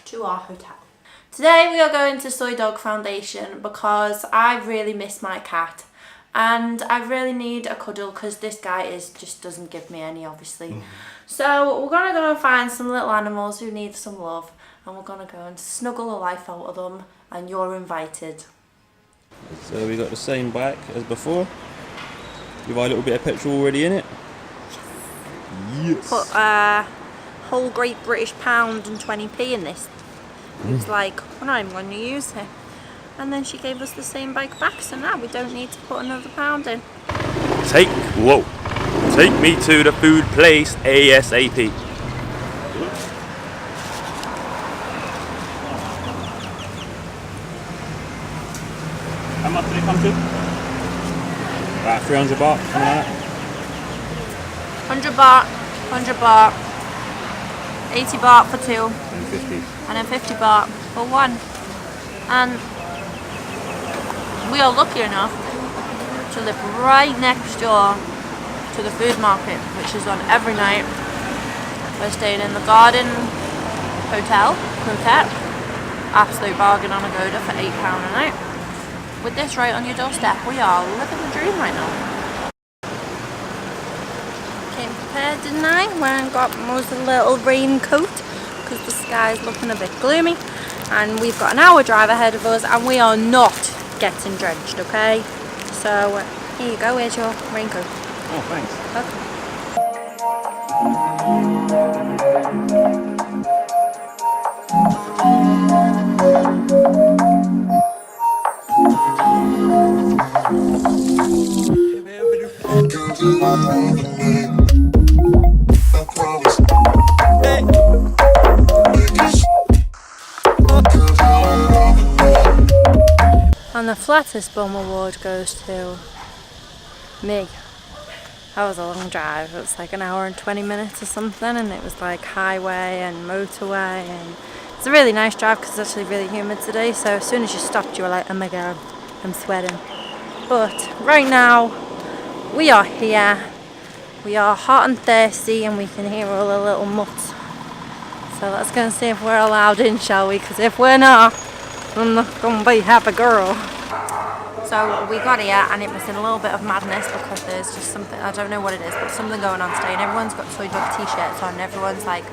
to our hotel. Today we are going to Soy Dog Foundation because I really miss my cat and I really need a cuddle because this guy just doesn't give me any, obviously. So we're going to go and find some little animals who need some love and we're going to go and snuggle the life out of them, and you're invited. So we got the same bike as before with our little bit of petrol already in it. Yes. Put a whole Great British pound and 20p in this. He was like, we're not even going to use it. And then she gave us the same bike back, so now we don't need to put another pound in. Take me to the food place ASAP. How much did it come to? About 300 baht, something like that. 100 baht, 100 baht, 80 baht for two, And 50. and then 50 baht for one. And we are lucky enough to live right next door to the food market, which is on every night. We're staying in the Garden Hotel, Phuket. Absolute bargain on Agoda for £8 a night. With this right on your doorstep, we are living the dream right now. Came prepared, didn't I? Went and got most of the little raincoat because the sky is looking a bit gloomy. And we've got an hour drive ahead of us and we are not getting drenched, okay? So here you go, here's your raincoat. Oh, thanks. Welcome. And the flattest bum award goes to me. That was a long drive. It was like an hour and 20 minutes or something, and it was like highway and motorway, and it's a really nice drive because it's actually really humid today, so as soon as you stopped you were like, oh my god, I'm sweating. But right now we are here, we are hot and thirsty, and we can hear all the little mutts. So let's go and see if we're allowed in, shall we? Because if we're not, I'm not gonna be a happy girl. So we got here and it was in a little bit of madness because there's just something, I don't know what it is, but something going on today, and everyone's got Soy Dog t-shirts on, and everyone's like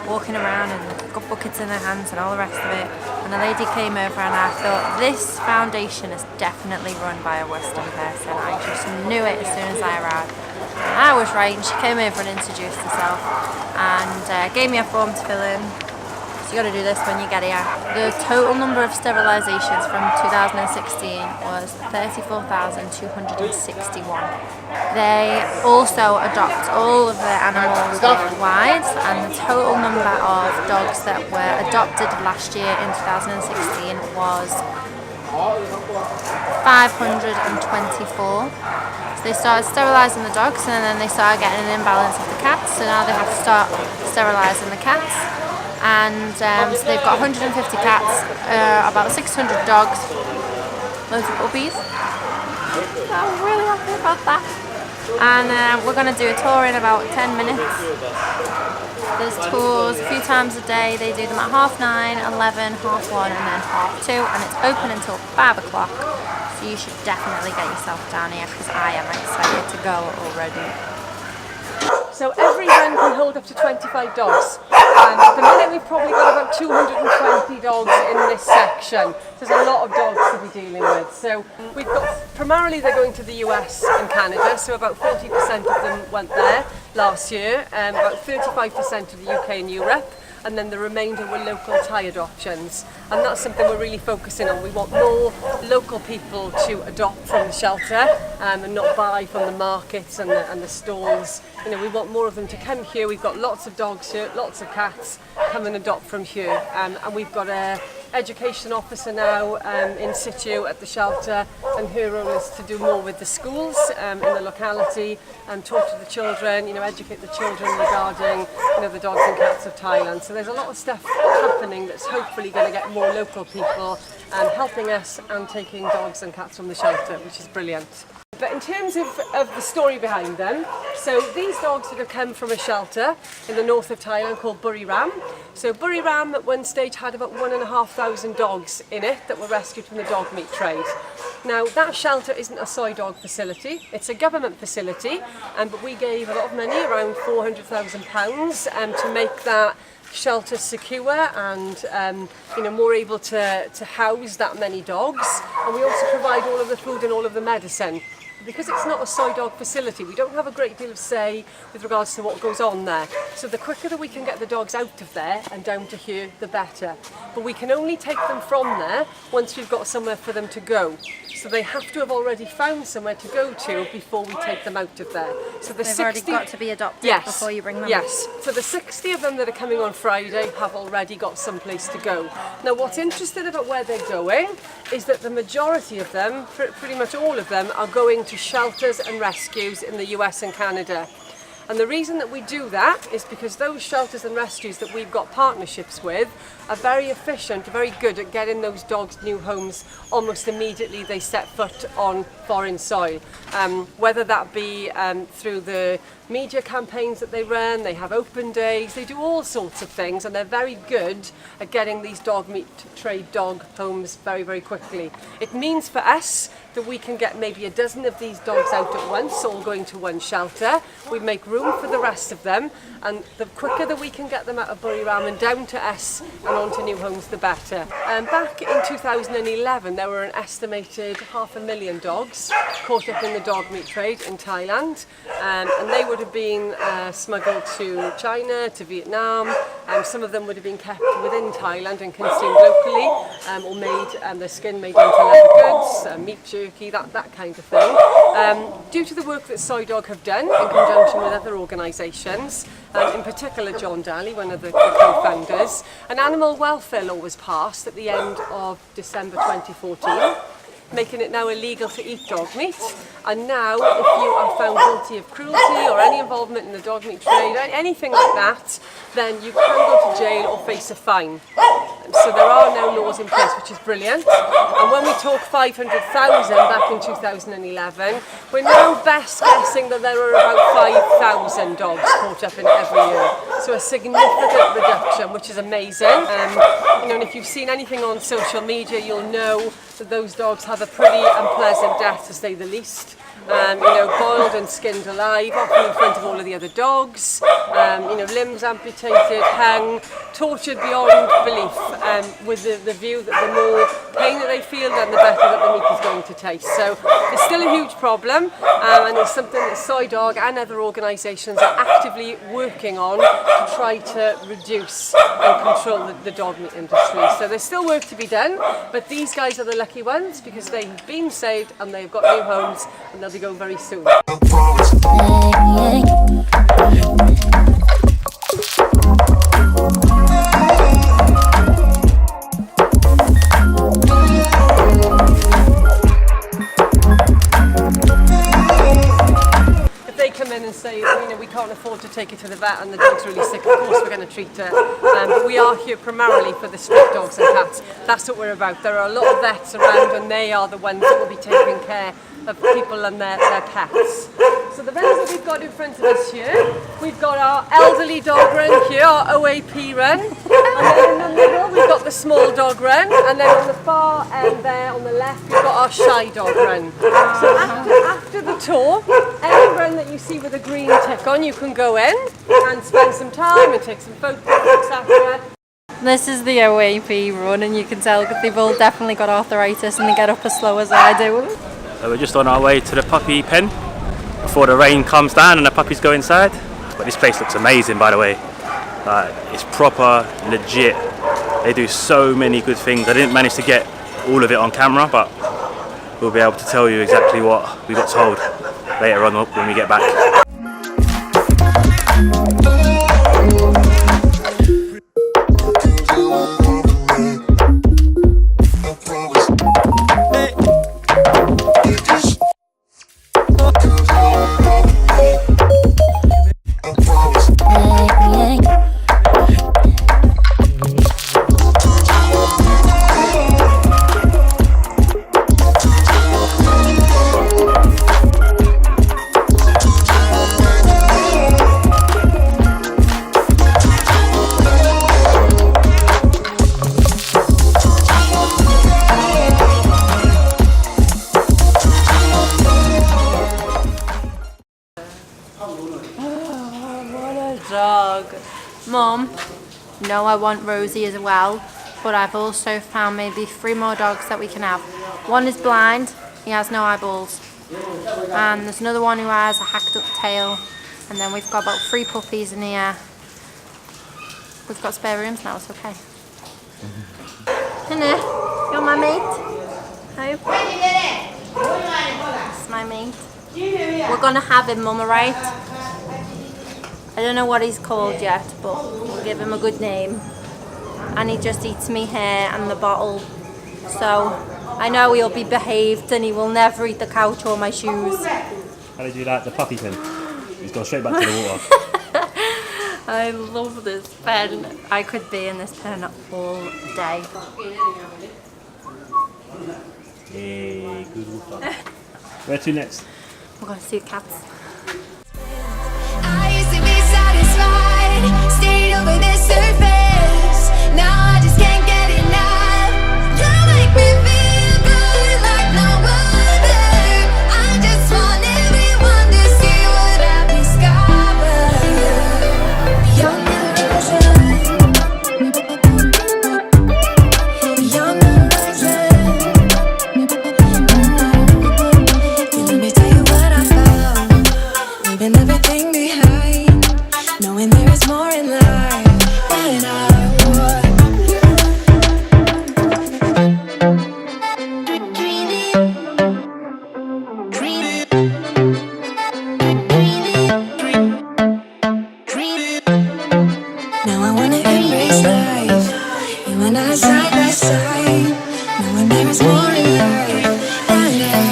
walking around and got buckets in their hands and all the rest of it. And a lady came over and I thought, this foundation is definitely run by a Western person. I just knew it as soon as I arrived. And I was right, and she came over and introduced herself and gave me a form to fill in. So you got to do this when you get here. The total number of sterilizations from 2016 was 34,261. They also adopt all of their animals worldwide, and the total number of dogs that were adopted last year in 2016 was 524. So they started sterilising the dogs, and then they started getting an imbalance of the cats, so now they have to start sterilising the cats. And so they've got 150 cats, about 600 dogs, loads of puppies. So I'm really happy about that. And we're going to do a tour in about 10 minutes. There's tours a few times a day. They do them at 9:30, 11, 1:30 and then 2:30, and it's open until 5 o'clock. So you should definitely get yourself down here because I am excited to go already. So every van can hold up to 25 dogs. And at the minute we've probably got about 220 dogs in this section. There's a lot of dogs to be dealing with. So we've got, primarily they're going to the US and Canada, so about 40% of them went there last year, and about 35% to the UK and Europe, and then the remainder were local Thai adoptions. And that's something we're really focusing on. We want more local people to adopt from the shelter and not buy from the markets and the stalls. You know, we want more of them to come here. We've got lots of dogs here, lots of cats, come and adopt from here. And we've got a education officer now in situ at the shelter, and her role is to do more with the schools in the locality and talk to the children, you know, educate the children regarding, you know, the dogs and cats of Thailand. So there's a lot of stuff happening that's hopefully going to get more local people helping us and taking dogs and cats from the shelter, which is brilliant. But in terms of the story behind them, so these dogs would have come from a shelter in the north of Thailand called Buriram. So Buriram at one stage had about 1,500 dogs in it that were rescued from the dog meat trade. Now that shelter isn't a soy dog facility, it's a government facility, but we gave a lot of money, around £400,000, to make that shelter secure and more able to house that many dogs. And we also provide all of the food and all of the medicine. Because it's not a soy dog facility, we don't have a great deal of say with regards to what goes on there. So the quicker that we can get the dogs out of there and down to here, the better. But we can only take them from there once we've got somewhere for them to go. So they have to have already found somewhere to go to before we take them out of there. So They've already got to be adopted before you bring them. Yes. So the 60 of them that are coming on Friday have already got someplace to go. Now what's interesting about where they're going is that the majority of them, pretty much all of them, are going to shelters and rescues in the US and Canada. And the reason that we do that is because those shelters and rescues that we've got partnerships with are very efficient, very good at getting those dogs new homes almost immediately they set foot on foreign soil. Whether that be through the media campaigns that they run, they have open days, they do all sorts of things, and they're very good at getting these dog meat trade dog homes very, very quickly. It means for us that we can get maybe a dozen of these dogs out at once, all going to one shelter. We make room for the rest of them, and the quicker that we can get them out of Buriram and down to us and onto new homes, the better. Back in 2011, there were an estimated 500,000 dogs caught up in the dog meat trade in Thailand, and they would have been smuggled to China, to Vietnam. Some of them would have been kept within Thailand and consumed locally, or made their skin made into leather goods, meat jerky, that kind of thing. Due to the work that Soy Dog have done in conjunction with other organisations, in particular John Daly, one of the co-founders, an animal welfare law was passed at the end of December 2014, making it now illegal to eat dog meat. And now, if you are found guilty of cruelty or any involvement in the dog meat trade, anything like that, then you can go to jail or face a fine. So there are now laws in place, which is brilliant. And when we talk 500,000 back in 2011, we're now best guessing that there are about 5,000 dogs caught up in every year. So a significant reduction, which is amazing. And if you've seen anything on social media, you'll know that those dogs have a pretty unpleasant death, to say the least. Boiled and skinned alive, often in front of all of the other dogs, limbs amputated, hung, tortured beyond belief, with the view that the more pain that they feel, then the better that the meat is going to taste. So it's still a huge problem, and it's something that Soy Dog and other organisations are actively working on to try to reduce and control the dog meat industry. So there's still work to be done, but these guys are the lucky ones because they've been saved and they've got new homes, and they'll be going very soon. If they come in and say, we can't afford to take it to the vet and the dog's really sick, of course we're going to treat it. But we are here primarily for the street dogs and cats. That's what we're about. There are a lot of vets around, and they are the ones that will be taking care of people and their pets. So the vets that we've got in front of us here, we've got our elderly dog run here, our OAP run, and then in the middle we've got the small dog run, and then on the far end there on the left we've got our shy dog run. So after the tour, any run that you see with a green tick on, you can go in and spend some time and take some photos, etc. This is the OAP run, and you can tell that they've all definitely got arthritis and they get up as slow as I do. So we're just on our way to the puppy pen before the rain comes down and the puppies go inside. But this place looks amazing, by the way. It's proper, legit. They do so many good things. I didn't manage to get all of it on camera, but we'll be able to tell you exactly what we got told later on when we get back. Mum, no, I want Rosie as well, but I've also found maybe 3 more dogs that we can have. One is blind, he has no eyeballs, and there's another one who has a hacked up tail, and then we've got about 3 puppies in here. We've got spare rooms now, it's okay. Hinne, you're my mate. Hope. It's my mate. We're gonna have him, Mum, alright? I don't know what he's called yet, but we'll give him a good name. And he just eats me hair and the bottle. So I know he'll be behaved and he will never eat the couch or my shoes. How did you like the puppy pen? He's gone straight back to the water. I love this pen. I could be in this pen all day. Hey, good water. Where to next? We're going to see the cats. I used to be satisfied, stayed over the surface. Now I just can't get enough. You make me feel good like no other. I just want everyone to see what I've discovered. You're the version. You're the version. Let me tell you what I found. Leaving everything behind, knowing there is more in life than I would. Now I wanna embrace life, you and I side by side, knowing there is more in life than I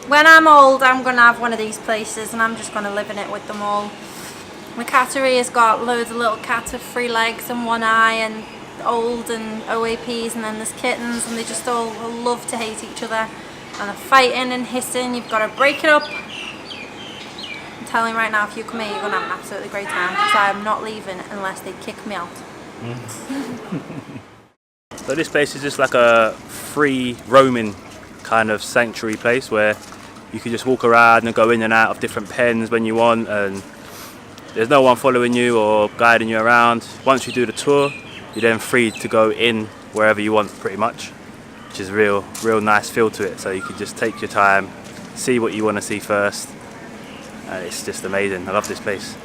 When I'm old, I'm going to have one of these places and I'm just going to live in it with them all. My cattery has got loads of little cats with 3 legs and 1 eye and old and OAPs, and then there's kittens, and they just all love to hate each other and they're fighting and hissing. You've got to break it up. I'm telling you right now, if you come here, you're going to have an absolutely great time, because I am not leaving unless they kick me out. So this place is just like a free roaming kind of sanctuary place where you can just walk around and go in and out of different pens when you want, and there's no one following you or guiding you around. Once you do the tour, you're then free to go in wherever you want pretty much, which is a real nice feel to it. So you can just take your time, see what you want to see first, and it's just amazing. I love this place.